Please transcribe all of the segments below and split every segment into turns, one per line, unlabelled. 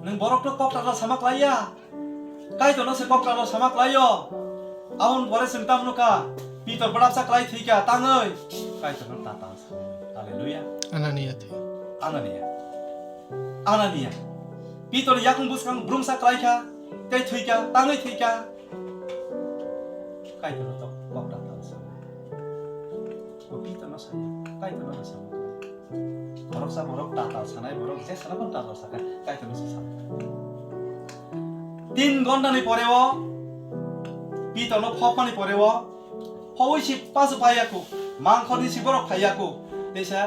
neng borok tu kok tak sama klaya kai tu nasi kok tak sama klayo aun bore sentam nuka Peter berap sa klay thika tangoi kai tu nak tata haleluya
Anania थे
Anania Peter yakung buskang brum sa klay ka kai thika tangoi thika kai tu nak kok tata sama Peter nak saya kai tu nak sama borok sa borok tata sanai borok je sana pun tata sa kai tu nak sama 3 ঘন্টা নি পরেও Peter no phopani poreo hoi si pasu paiyaku mangkhoni si borok phaiyaku desa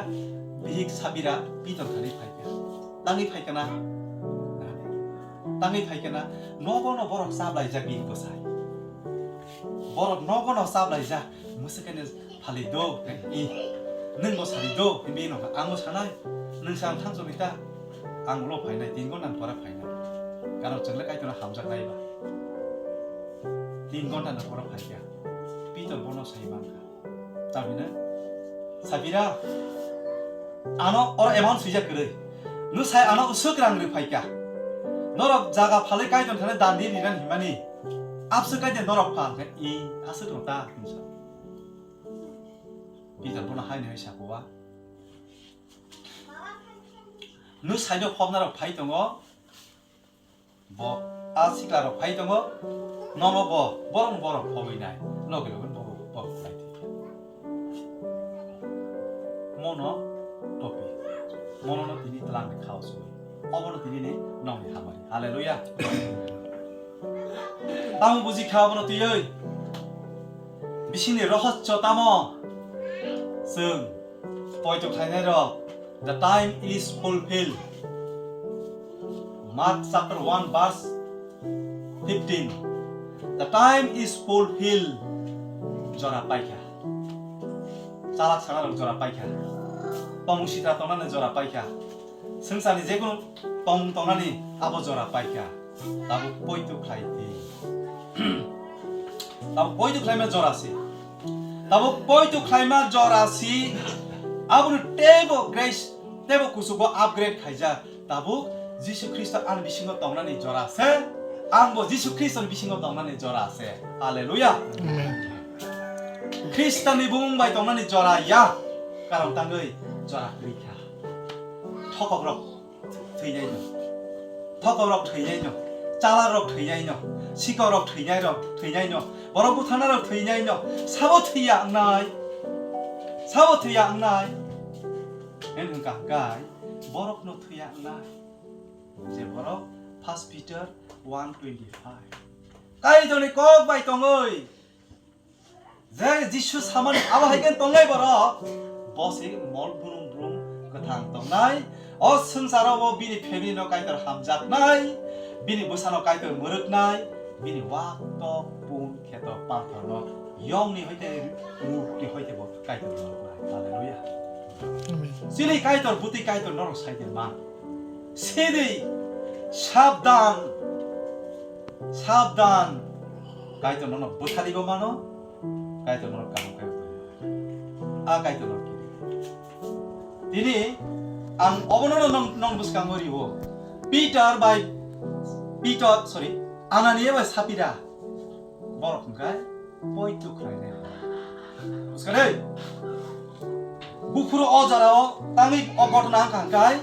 bihik sabira Peter khani phaika tangi phaikana nogo no borok sablai ja bin bosai borok nogo no sablai ja musakene phali do i nung mo sari do bi no ango sanai nung sang thang sonita anglo phainai 3 ঘন্টা pora phainai karon chengle kai tona hamjak nai ba 3 ঘন্টা na pora phaika Peter bono sai mangka tabina sabira ano or emon suja kre nu sai ano usuk rang ri phaika norok jaga phale kai ton thane dandi niran himani apsu kai de norok pha i asu to ta hinsa Peter bono hai ne sa kowa nu sai do phomna rok phai tongo bo asikla rok phai tongo nomo bo borong borok phoi nai loge loge bo bo phai mono topi mono no tini tlang de khao sui obono tini ne nong ni hamari haleluya tang buji khao bono tiyoi bisini rohoscho tamo sung poito khainai ro the time is fulfilled Mark chapter 1 verse 15 The time is fulfilled Jora paikha Salak sanarok jora paikha Pamung sitra tongnani jora paikha Sengsani jekunu pamung tongnani abo jora paikha Tabu poitu khlaiti Tabu poitu khlaima jorasi Tabu poitu khlaima jorasi Abunu tebo grace Tebo kusugo upgrade khaija Tabu Jisu Kristo an bisingo tongnani jorase Angbo Jisu Kristo bisingo tongnani jorase Haleluya Kristani bumbai tongnani jora ya Karam tangoi jora krikha Thokokrok theinai no Thokokrok theinai no Chalarok theinai no Sikorok theinai no Borok buthanarok theinai no Sabo theiya angnai En hungka gai Borok no theiya angnai Je borok 1 Peter 1:25 Kai doni kok bai tongoi Je Jisu samani aba hagen tongai borok Bosi mol bunung brum kathang tongnai O sangsaro bo bini family no kaitor hamjak nai Bini busano kaitor muruk nai Bini wak to pun keto panthor no Yong ni hoite ruk ni hoite bo kaitor muruk nai Haleluya Sili kaitor buti kaitor norok saiden man Sidi Sabdan Kaitor nono butharigo mano Kaitor nono kamu kayo Kaitor nono kiri Dini ang obono nong buskang moriwo Anania by Sapira Borok kai poitu kraine Buskare Bukuro ozarao tangi oboto nang kangkai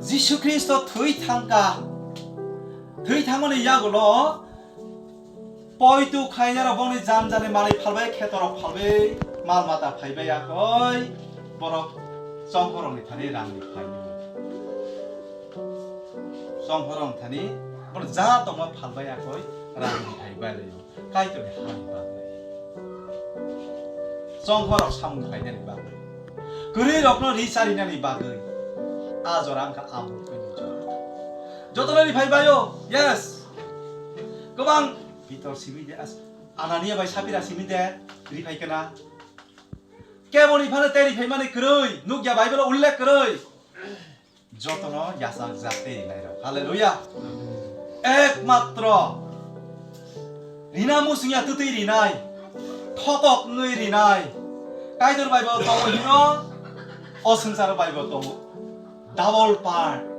Jisu Kristo thui thangmani yagolo poitu khainara boni jamjane mari phalbai khetorok phalbai mal mata phaibai yakoi borok songkhorongni thani rangni phaini songkhorong thani bor ja tongma phalbai yakoi rangni phaibai leyo kaitoni hani bagai songkhorok samung phainani bagai guri rokno risarinani bagai ajorangka amu Jotonani phaibayo yes Gobang Peter simide as Anania by Sapira simide ri phaikana Keboni phane teri phaimani kroi nukya Bible ullekh kroi Jotono yasak jate nairo Hallelujah Ekmatro Rina musungya tutui rinai Thokok ngui rinai Kaitor Bible tongo hino 어승사로 바이버도 더블 발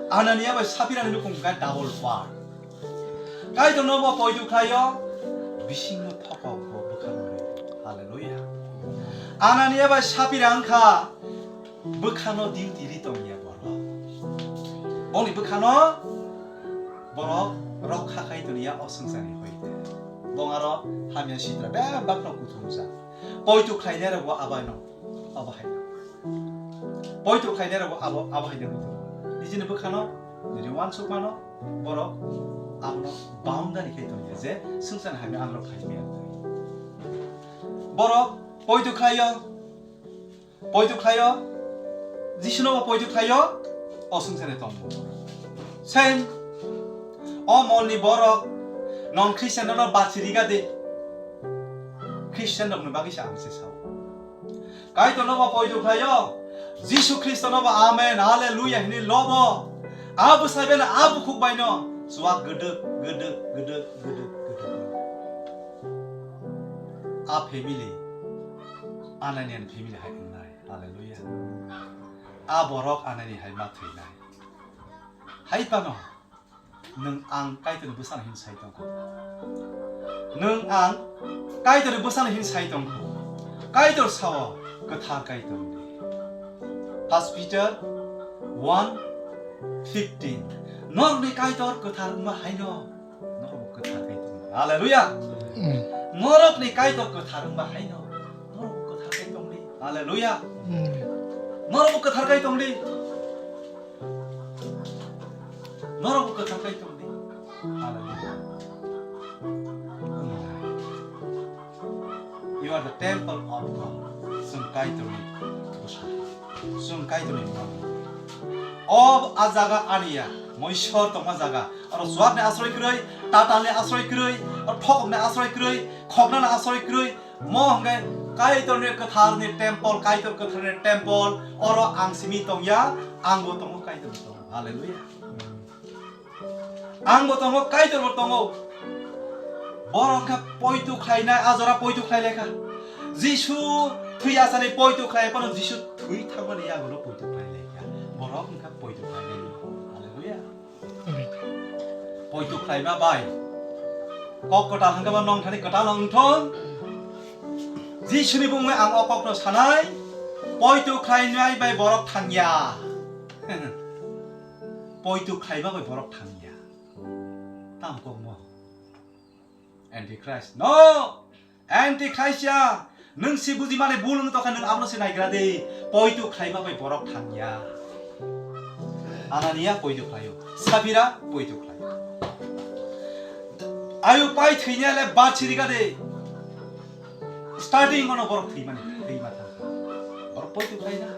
아나니아 바 사피라는 누군가 더블 발 가이도 너버 보이도 가요 미신노 퍼거고 북한으로 할렐루야 아나니아 바 사피랑카 북한어 디우디리 동이야 버러 뭐니 북한어 버러 럭하 가이도니야 어승사니 호이데 봉하러 하면 시드라 배 박노 구통자 보이도 가이네라고 아바이노 보이도 가이네라고 아바이노 이제는 북한어 이제 완숙만어 버러 아무로 바운다리 가이도니야 제 승산하면 아무로 가이면 버러 보이도 가요 지신호가 보이도 가요 승산의 동무 생 어머니 버러 non Christian nó bát chỉ cái gì Christian nó bao cái gì sẽ sao cái đó nó bao bồi được hay không Jesus Christ nó bao Amen Hallelujah hình lo bao abu sai bên abu khúc bài nó suak gede a family ananian family hay cái này Hallelujah a borok anani hay mắc thầy này hay pa nó nâng ang cái từ bữa sáng hình sai đồng cô nâng ang cái từ bữa sáng hình sai đồng cô cái từ sao cái thang cái từ First Peter 1:15 nó này cái từ cái thang mà hay nó một cái thang cái từ Hallelujah nó này cái từ cái thang mà hay nó một cái thang cái từ đi Hallelujah nó một cái thang cái từ đi 너로 붙고 잠깐 있던데 Hallelujah You are the temple of God sungkai tuni of azaga ania moishor tongma jaga aro swabne asroi kroi tatane asroi kroi aro thokne asroi kroi khokna asroi kroi mo hangge kai tone katharni temple kai to katharni temple oro angsimi tongya angbo tongo kai to Hallelujah angbo tongo kai to tongo borokha poitu khaina azora poitu khaileka jisu thui asani poitu khai pano jisu thui thangmani yagono poitu khaileka borok kha poitu khaile Hallelujah poitu khaima bai kok kota hangga ba nong thani kota nong thon jisuni bungme ang okok no sanai poitu khainai bai borok thangya poitu khaiba bai borok thangya tam ko mo Antichrist no Antichrist ya nung si buji mane bulung to kan nung amno sinai grade poitu khaima bai borok thangya Anania poitu khayo Sapphira poitu khayo ayu pai thinya le ba chiri gade starting ono borok thi mane thi mata borok poitu khaina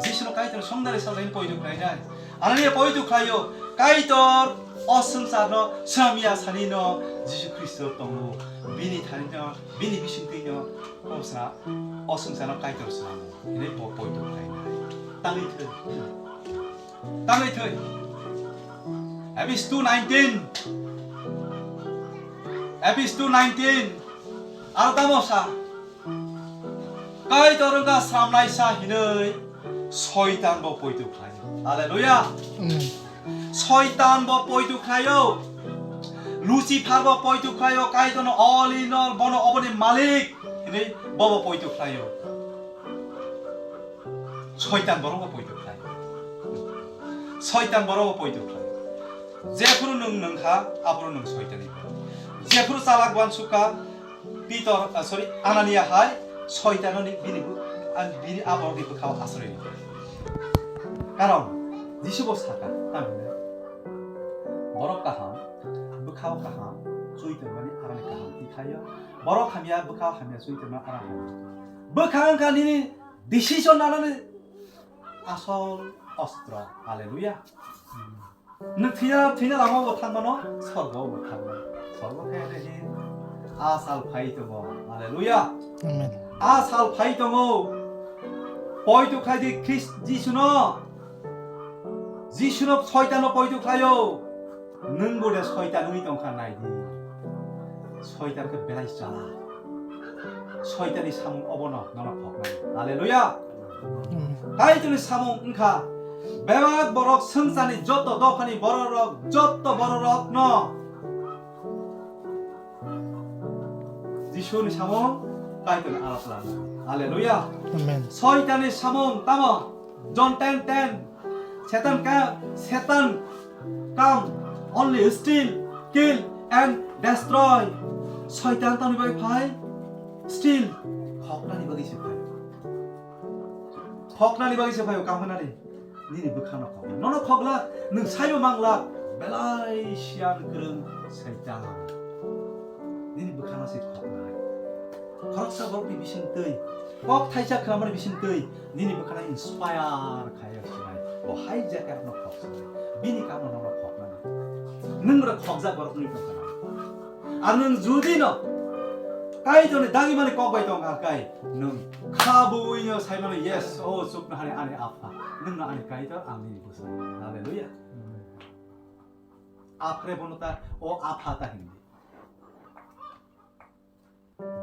jisno kaitor songdare salai poitu khaina Anania poitu khayo kaitor 어승사너 스라미아 산이너 지수 그리스도 동무 미니 다니너 미니 비신 뛰너 어스나 어승사너 가이더스나 이네 보이도 가이나 땅이 트 에비스 2:19 아르다모사 가이더르가 삼라이사 히너이 소이단 보이도 가이나 할렐루야 শয়তান ব পয়তু খায়ো লুসিফার ব পয়তু খায়ো কাইতন all in all বন অবনি মালিক ইনি বব পয়তু খায়ো শয়তান বড় পয়তু খায়ো শয়তান বড় পয়তু খায়ো যেফুরু নংখা আবরু নং শয়তানি যেফুরু চালাক বানসুকা পিতর সরি আনানিয়া হাই শয়তাননি বিনি আবরগি খাও আশ্রয় কারণ যিশু বসাকা Tamina borok kaham bukhao kaham suitermani arane kaham tikhayo borok hamia bukhao hamia suiterma arane bukhang kanini decision nalane asol ostra Hallelujah nthina ramo thangmano sorgo kherehi asal phaitomo Hallelujah amen asal phaitomo poitu khaidi Christ 지수노 서이탄노 보이도 가요 능고래 서이탄 의동 칸나이디 서이탄 그 베라이잖아 서이탄이 삼 어버너 너나 법나 할렐루야 가이드는 사몽 응카 매와 버럭 성산이 젖도 너파니 버럭 젖도 버럭 너 지쇼는 사몽 가이드는 알았라 할렐루야
아멘.
서이탄의 사몽 따머 존 땡땡 세탄 come only steal kill and destroy 서이탄 따니 바이 파이 steal 헉나니 바기 시파이 헉나니 바기 시파이 깜하나니 니니 북한어 거 너너 헉라 능 사이로 망라 벨라이시안 그런 세탄 니니 북한어시 헉나 거럭사 거럭비 미신 뜨이 꼭 타이자 크라마리 미신 뜨이 니니 북한어 인스파이어 가야 시바이 뭐 하이잭 까노 헉사 비니 까노 너너 헉나 능그라 헉자 거럭 니 북한어 아는 주디너 가이전에 당이만에 꺾어있던 가까이 능 카부이녀 살면은 예스 오 쑥나 하네 안에 아파 능나 안에 가이더 아미 무슨 할렐루야 아프레 보노다 오 아파다 힘디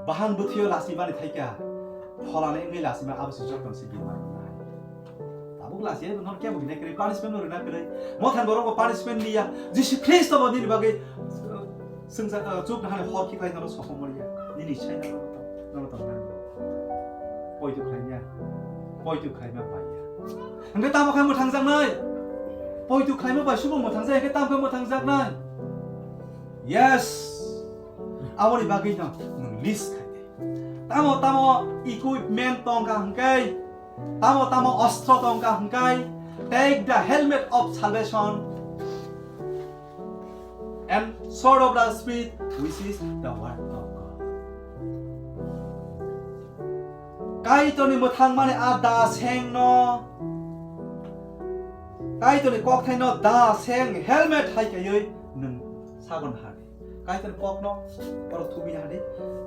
바한 부티어 라시만에 타이까 펄안에 응이 라시만 아버스 조금 시기만 아부 라시에 너 깨부 그냥 그래 파니스멘으로 나 그래 못한 거라고 파니스멘이야 지시 크리스토 버니리 바게 승자 쭉 하는 허키가 있는 소금물이야 니니 차이나 너무 동난 보이도 가냐 보이도 가면 봐야 근데 땀 먹으면 당장 나이 보이도 가면 봐 수분 못 당장 이게 땀 먹으면 당장 나이 예스 아무리 막이냐 리스크 땀어 equipment 동가 한가이 땀어 어스트로 동가 한가이 take the helmet of salvation and sword of the spirit which is the word of God 가이토니 뭐 탕만에 아다 생노 가이토니 꼭 타이노 다생 헬멧 하이게 여이 능 사건 하리 가이토니 꼭노 바로 투비 하리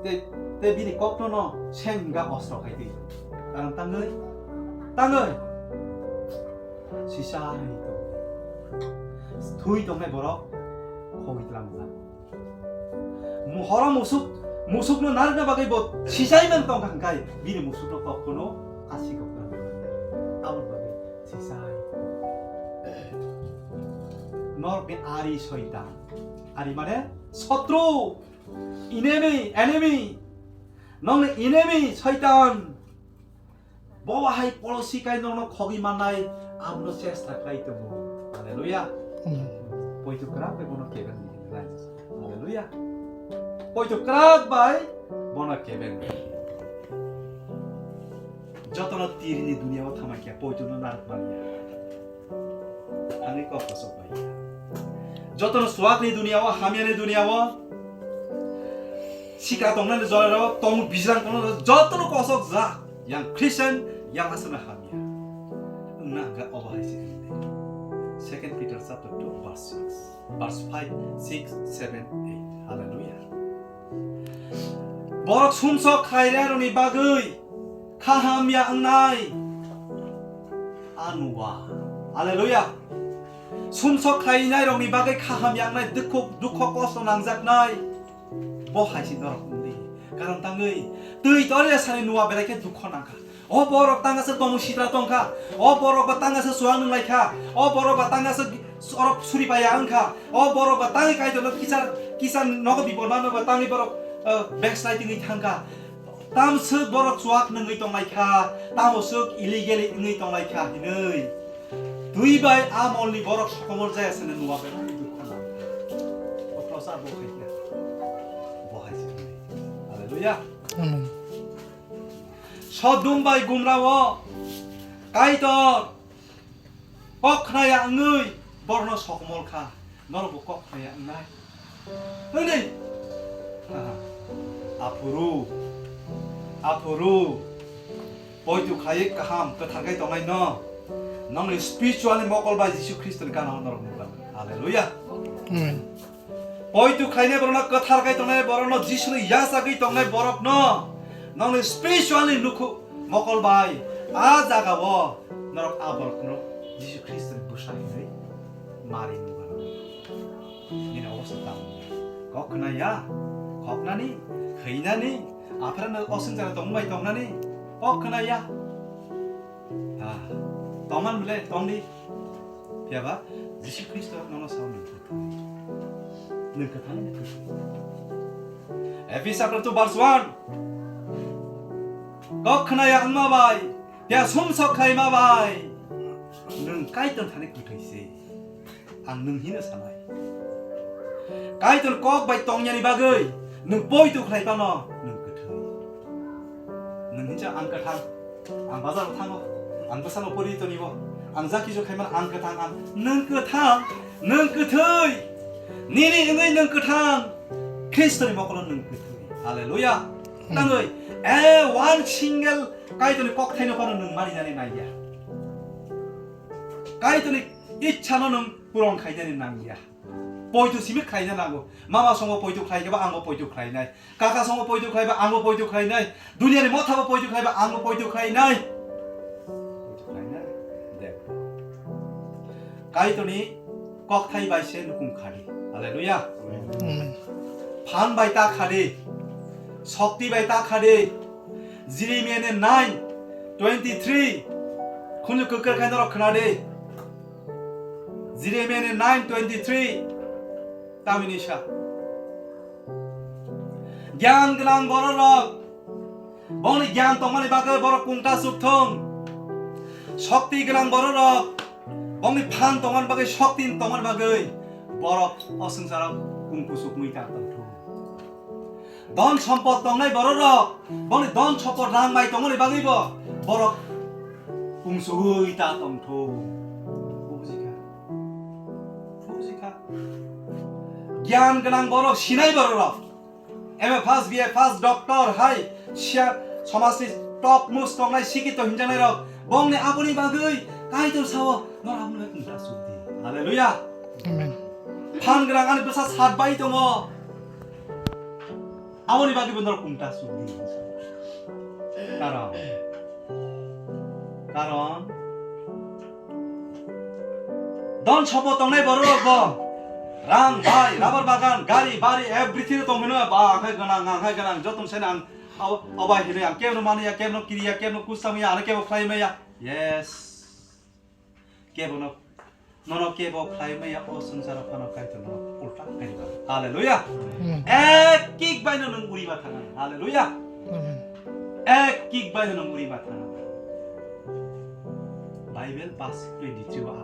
때 비니 꼭노 생가 어스로 가이디 나는 땅의 시샤이 두이 동네 보러 거기 들어간다 허라 무속는 나르나 바게 뭐 시사이면 또 가까이 미리 무속도 꺾고노 아시가 없다 아무 바게 시사이 너의 아리 서이다 아리 말에 서투 enemy 너는 enemy 서이단 뭐와 하이 폴로시까이 너는 거기 만나이 아무도 체스타까이 뜨고 할렐루야 보이도 그라베 보노 케벤 할렐루야 보이도 그라바이 보노 케벤 저토노 티리니 두니아와 타마키야 보이도노 나르마리야 하니 거퍼서 바이야 저토노 수아크니 두니아와 하면의 두니아와 시카 동네는 저러 동 비지랑 거는 저토노 거석 자 yang Christian yang asal hamia enggak overhaisi Second Peter chapter 2 verse 6 verse 5 6 7 8 hallelujah borak sumsok khairani bagai kahamya angnai anuwa hallelujah sumsok khainai roni bagai kahamya angnai dukho kosto nangjaknai bo haisi norok undi karon tangai tui tore sani nuwa berake dukho nangka 어 버럭 땅에서 너무 시드라 똥카 어 버럭 땅에서 수학능 라이카 어 버럭 땅에서 서럽 수리바야 안카 어 버럭 땅에 가이도는 기사 너가 비보나면 땅이 버럭 백슬라이딩이 탄카 땀스 버럭 수학능 의 똥라이카 땀스 일리겔이 의 똥라이카 이는 두이바이 아몰리 버럭 소금을 자야서는 누가 배는 두코나 어 플러스 안 보겠냐 뭐 하지 할렐루야 서둠바이 굼라워 가이더 꺽하나야 응의 버너 소금올카 너로 뭐 꺽하나야 응나이 근데 앞으로 보이도 가입 가함 그 타가이 동아이 너 너는 스피리추얼리 먹을 바 예수 그리스도를 가나 너로 먹어 할렐루야 보이도 가이네 버너 그 타가이 동아이 버너 지수는 야사가이 동아이 버럽 너 너는 spiritually 놓고 먹을 바이 아자가워 너를 아버지로 예수 그리스도를 부사해내 말이 있는 거라. 니네 어디서 따면 거크나야 거크나니 그이나니 앞에는 어승자는 동마이 동나니 거크나야 tongman bule tongdi piaba Jesus Christ nono saun nung kathan Ephesians chapter 2 verse 1 거크나야 악마바이 야 솜석하이 마바이 능 까이던 타네 그토이세 앙능 히는 사마이 까이던 꼭바이 똥냐니 바그이 능 뽀이도 크라이 바너 능 그토이 능 힌자 앙까탕 앙바자로 탕어 앙바사노 뽀리던 이거 앙자키조 카이만 앙까탕 앙능 그탕 능 그토이 니니 응의 능 그탕 크리스토니 먹고는 능 그토이 할렐루야 땅의 one single 까이더니 꼭 태놓고는 능 말이 나니 나이야 까이더니 이차노는 부러운 카이더니 나이야 보이도 심이 카이나 나고 마마 송어 보이도 카이가 앙고 보이도 카이나 까까 송어 보이도 카이가 앙고 보이도 카이나 두니아니 못하고 보이도 카이가 앙고 보이도 카이나 네 까이더니 꼭 타이바이시에 누군 카리 할렐루야 반바이 딱 카리 석디바이 딱 카리 지리미에는 9:23 군주 끝까지 가도록 그날에 지리미에는 9:23 따미니샤 ज्ञान गनां बररक बंगनि ज्ञान तंगमानि बागै बरक कुंटा सुखथं शक्ति गनां बररक बंगनि फान तंगमानि बागै शक्ति तंगमानि बागै बरक असंसाराव कुंकु सुखमुइ तातंथं धन सम्पद तंगनाय बररक बंगनि धन सम्पद रांमाइ तंगमानि बागैबो बरक कुंसुइ तातंथं बुजिखा ज्ञान गनां बरक सिनाय बररक M first BA first doctor हाय सिया समाजनि टप मोस्ट तंगनाय सिकित हिनजानाय रक बंगनि आबुनि बागै काइदर सावो नर आबुनि कुंटा सुखदि हालेलुया आमेन फान गनां आनि बसा सातबाय दङ आबुनि बागैबो नर कुंटा सुखदि कारण धन सम्पद तंगनाय बररक रां बाय राबार बागान गारि बारि एभ्रिथिं दंमोनो बा आखाय गोनां जतन सेन आं अबाय हिरे आं केबनो मानिया केबनो किरिया केबनो कुसामिया आरो केबो फ्लाइमैया यस केबनो ननो केबो फ्लाइमैया ओ संसार फानो काइतनो उल्टा काइबा हालेलुया एक किक बायनो नों उरिबा थाङा हालेलुया एक किक बायनो नों उरिबा थाङा बाइबेल पास 22 आ